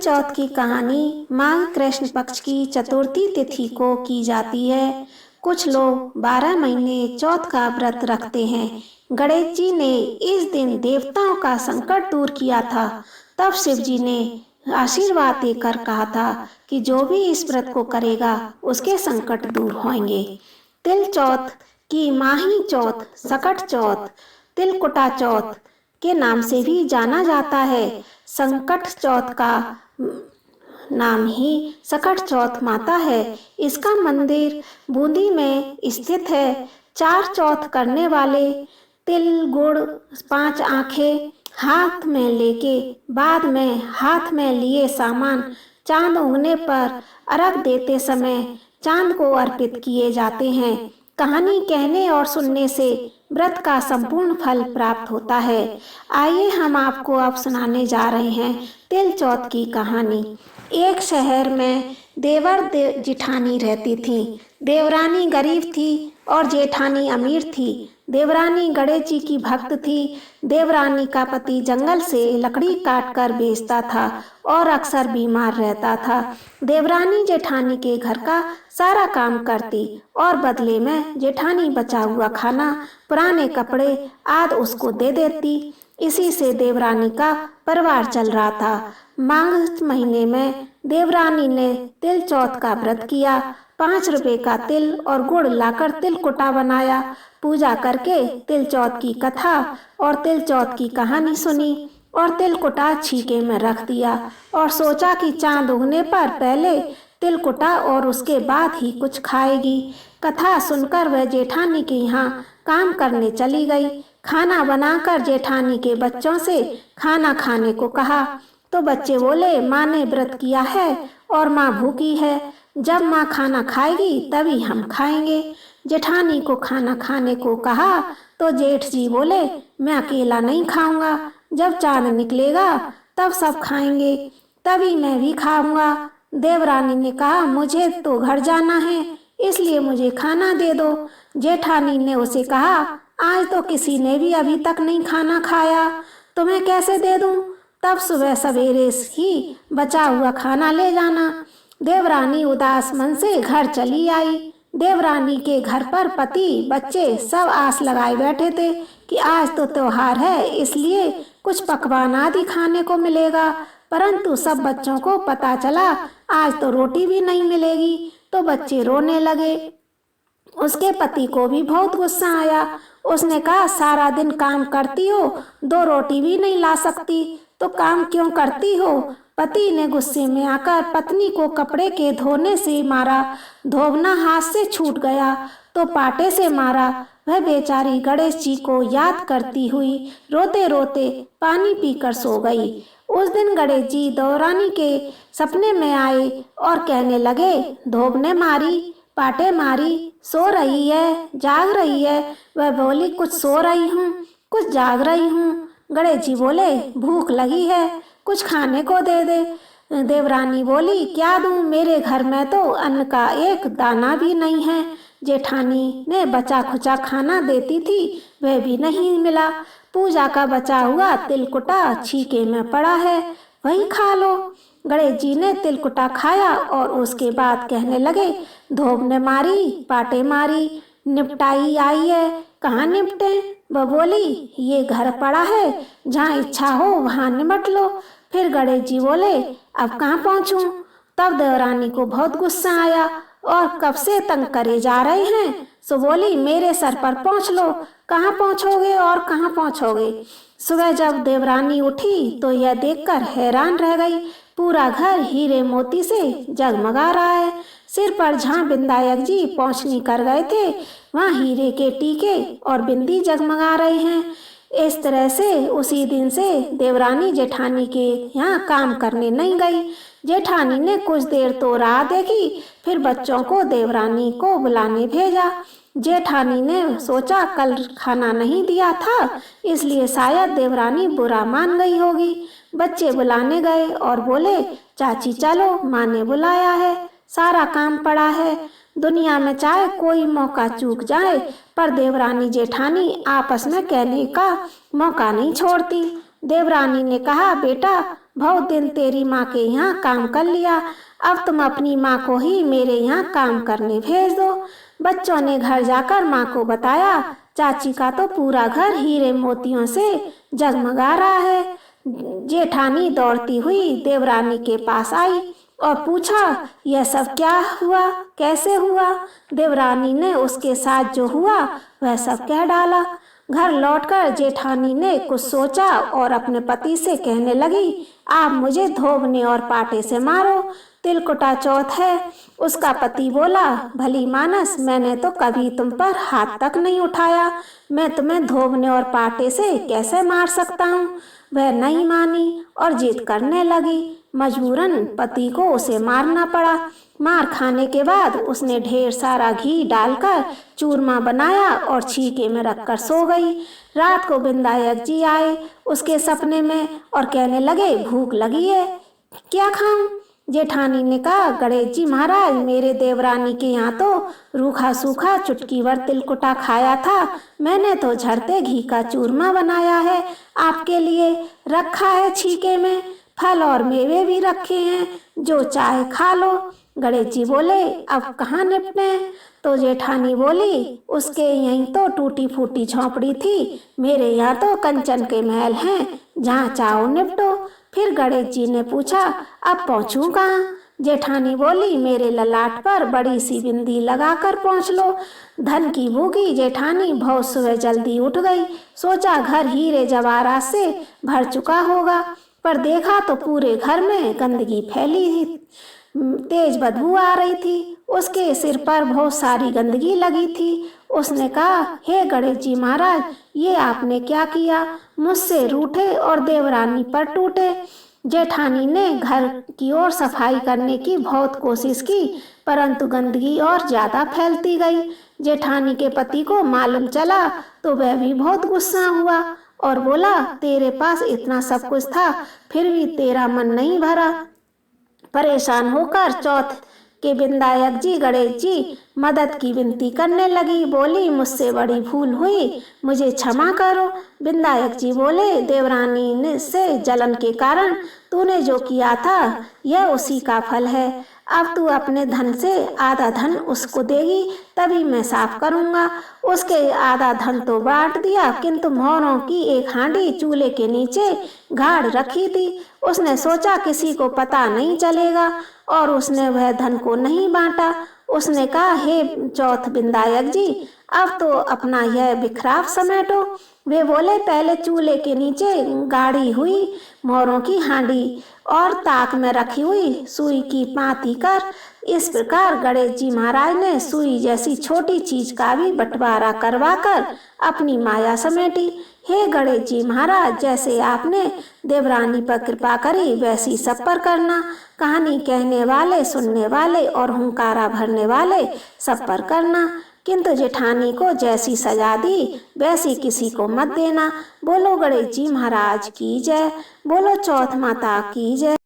चौथ की कहानी माघ कृष्ण पक्ष की चतुर्थी तिथि को की जाती है। कुछ लोग 12 महीने चौथ का व्रत रखते हैं। गणेश जी ने इस दिन देवताओं का संकट दूर किया था। तब शिव जी ने आशीर्वाद देकर कहा था कि जो भी इस व्रत को करेगा उसके संकट दूर होंगे। तिल चौथ की माही चौथ, सकट चौथ, तिलकुटा चौथ के नाम से भी जाना जाता है। संकट चौथ का नाम ही सकट चौथ माता है। इसका मंदिर बूंदी में स्थित है। 4 चौथ करने वाले तिल गुड़ 5 आंखें हाथ में लेके बाद में हाथ में लिए सामान चांद उगने पर अर्घ देते समय चांद को अर्पित किए जाते हैं। कहानी कहने और सुनने से व्रत का संपूर्ण फल प्राप्त होता है। आइए हम आपको अब सुनाने जा रहे हैं तिल चौथ की कहानी। एक शहर में देवर जेठानी रहती थी। देवरानी गरीब थी और जेठानी अमीर थी। देवरानी गणेश जी की भक्त थी। देवरानी का पति जंगल से लकड़ी काटकर बेचता था और अक्सर बीमार रहता था। देवरानी जेठानी के घर का सारा काम करती और बदले में जेठानी बचा हुआ खाना, पुराने कपड़े आदि उसको दे देती। इसी से देवरानी का परिवार चल रहा था। माघ महीने में देवरानी ने तिल चौथ का व्रत किया। 5 रुपए का तिल और गुड़ लाकर तिलकुटा बनाया। पूजा करके तिल चौथ की कथा और तिल चौथ की कहानी सुनी और तिलकुटा छीके में रख दिया और सोचा कि चांद उगने पर पहले तिलकुटा और उसके बाद ही कुछ खाएगी। कथा सुनकर वह जेठानी के यहाँ काम करने चली गई। खाना बनाकर जेठानी के बच्चों से खाना खाने को कहा तो बच्चे बोले, माँ ने व्रत किया है और माँ भूखी है। जब माँ खाना खाएगी तभी हम खाएंगे। जेठानी को खाना खाने को कहा तो जेठ जी बोले, मैं अकेला नहीं खाऊंगा। जब चांद निकलेगा तब सब खाएंगे, तभी मैं भी खाऊंगा। देवरानी ने कहा, मुझे तो घर जाना है, इसलिए मुझे खाना दे दो। जेठानी ने उसे कहा, आज तो किसी ने भी अभी तक नहीं खाना खाया, तुम्हें कैसे दे दूं? तब सुबह सवेरे ही बचा हुआ खाना ले जाना। देवरानी उदास मन से घर चली आई। देवरानी के घर पर पति बच्चे सब आस लगाए बैठे थे कि आज तो त्योहार है, इसलिए कुछ पकवान आदि खाने को मिलेगा। परंतु सब बच्चों को पता चला आज तो रोटी भी नहीं मिलेगी, तो बच्चे रोने लगे। उसके पति को भी बहुत गुस्सा आया। उसने कहा, सारा दिन काम करती हो, 2 रोटी भी नहीं ला सकती तो काम क्यों करती हो? पति ने गुस्से में आकर पत्नी को कपड़े के धोने से मारा। धोबना हाथ से छूट गया तो पाटे से मारा। वह बेचारी गणेश जी को याद करती हुई रोते रोते पानी पीकर सो गई। उस दिन गणेश जी देवरानी के सपने में आए और कहने लगे, धोब ने मारी, पाटे मारी, सो रही है, जाग रही है? वह बोली, कुछ सो रही हूँ, कुछ जाग रही हूँ। गणेश जी बोले, भूख लगी है, कुछ खाने को दे दे। देवरानी बोली, क्या दूं, मेरे घर में तो अन्न का एक दाना भी नहीं है। जेठानी ने बचा खुचा खाना देती थी, वह भी नहीं मिला। पूजा का बचा हुआ तिलकुटा छीके में पड़ा है, वही खा लो। गणेश जी ने तिलकुटा खाया और उसके बाद कहने लगे, धोब ने मारी, पाटे मारी, निपटाई आई है, कहाँ निपटे? वह बोली, ये घर पड़ा है, जहाँ इच्छा हो वहाँ निपट लो। फिर गणेश जी बोले, अब कहाँ पहुँचूं? तब देवरानी को बहुत गुस्सा आया और कब से तंग करे जा रहे हैं, सो बोली, मेरे सर पर पहुँच लो। कहाँ पहुँचोगे और कहाँ पहुँचोगे? सुबह जब देवरानी उठी तो यह देखकर हैरान रह गई। पूरा घर हीरे मोती से जगमगा रहा है। सिर पर जहाँ विंदायक जी पहुँचनी कर गए थे वहाँ हीरे के टीके और बिंदी जगमगा रहे हैं। इस तरह से उसी दिन से देवरानी जेठानी के यहाँ काम करने नहीं गई। जेठानी ने कुछ देर तो राह देखी, फिर बच्चों को देवरानी को बुलाने भेजा। जेठानी ने सोचा, कल खाना नहीं दिया था, इसलिए शायद देवरानी बुरा मान गई होगी। बच्चे बुलाने गए और बोले, चाची चलो, माँ ने बुलाया है, सारा काम पड़ा है। दुनिया में चाहे कोई मौका चूक जाए, पर देवरानी जेठानी आपस में कहने का मौका नहीं छोड़ती। देवरानी ने कहा, बेटा बहुत दिन तेरी माँ के यहाँ काम कर लिया, अब तुम अपनी माँ को ही मेरे यहाँ काम करने भेज दो। बच्चों ने घर जाकर माँ को बताया। चाची का तो पूरा घर हीरे मोतियों से जगमगा रहा है। जेठानी दौड़ती हुई देवरानी के पास आई और पूछा, यह सब क्या हुआ, कैसे हुआ? देवरानी ने उसके साथ जो हुआ वह सब कह डाला। घर लौटकर जेठानी ने कुछ सोचा और अपने पति से कहने लगी, आप मुझे धोबने और पाटे से मारो, तिलकुटा चौथ है। उसका पति बोला, भली मानस, मैंने तो कभी तुम पर हाथ तक नहीं उठाया, मैं तुम्हें धोबने और पाटे से कैसे मार सकता हूँ? वह नहीं मानी और जिद करने लगी। मजबूरन पति को उसे मारना पड़ा। मार खाने के बाद उसने ढेर सारा घी डालकर चूरमा बनाया और छीके में रखकर सो गई। रात को विंदायक जी आए उसके सपने में और कहने लगे, भूख लगी है, क्या खाऊं? जेठानी ने कहा, गणेश जी महाराज, मेरे देवरानी के यहाँ तो रूखा सूखा चुटकी भर तिलकुटा खाया था, मैंने तो झरते घी का चूरमा बनाया है, आपके लिए रखा है छीके में, फल और मेवे भी रखे हैं, जो चाहे खा लो। गणेश जी बोले, अब कहाँ निपटे? तो जेठानी बोली, उसके यहीं तो टूटी फूटी झोंपड़ी थी, मेरे यहाँ तो कंचन के महल हैं, जहाँ चाहो निपटो। फिर गणेश जी ने पूछा, अब पहुँचूं कहाँ? जेठानी बोली, मेरे ललाट पर बड़ी सी बिंदी लगाकर पहुँच लो। धन की भूखी जेठानी बहुत सुबह जल्दी उठ गई। सोचा घर हीरे जवाहरात से भर चुका होगा, पर देखा तो पूरे घर में गंदगी फैली थी, तेज बदबू आ रही थी। उसके सिर पर बहुत सारी गंदगी लगी थी। उसने कहा, हे गणेश जी महाराज, ये आपने क्या किया? मुझसे रूठे और देवरानी पर टूटे। जेठानी ने घर की ओर सफाई करने की बहुत कोशिश की, परंतु गंदगी और ज्यादा फैलती गई। जेठानी के पति को मालूम चला तो वह भी बहुत गुस्सा हुआ और बोला, तेरे पास इतना सब कुछ था, फिर भी तेरा मन नहीं भरा। परेशान होकर चौथ के विंदायक जी गणेश जी मदद की विनती करने लगी। बोली, मुझसे बड़ी भूल हुई, मुझे क्षमा करो। विंदायक जी बोले, देवरानी ने से जलन के कारण तूने जो किया था यह उसी का फल है। अब तू अपने धन से आधा धन उसको देगी, तभी मैं साफ करूंगा। उसके आधा धन तो बांट दिया, किंतु मोहरों की एक हांडी चूल्हे के नीचे गाड़ रखी थी। उसने सोचा किसी को पता नहीं चलेगा और उसने वह धन को नहीं बांटा। उसने कहा, हे चौथ विंदायक जी, अब तो अपना यह बिखराव समेटो। वे बोले, पहले चूल्हे के नीचे गाड़ी हुई मोहरों की हांडी और ताक में रखी हुई सुई की पाती कर। इस प्रकार गणेश जी महाराज ने सुई जैसी छोटी चीज का भी बंटवारा करवाकर अपनी माया समेटी। हे गणेश जी महाराज, जैसे आपने देवरानी पर कृपा करी वैसी सब पर करना। कहानी कहने वाले, सुनने वाले और हुंकारा भरने वाले सब पर करना, किंतु जेठानी को जैसी सजा दी वैसी किसी को मत देना। बोलो गणेश जी महाराज की जय, बोलो चौथ माता की जय।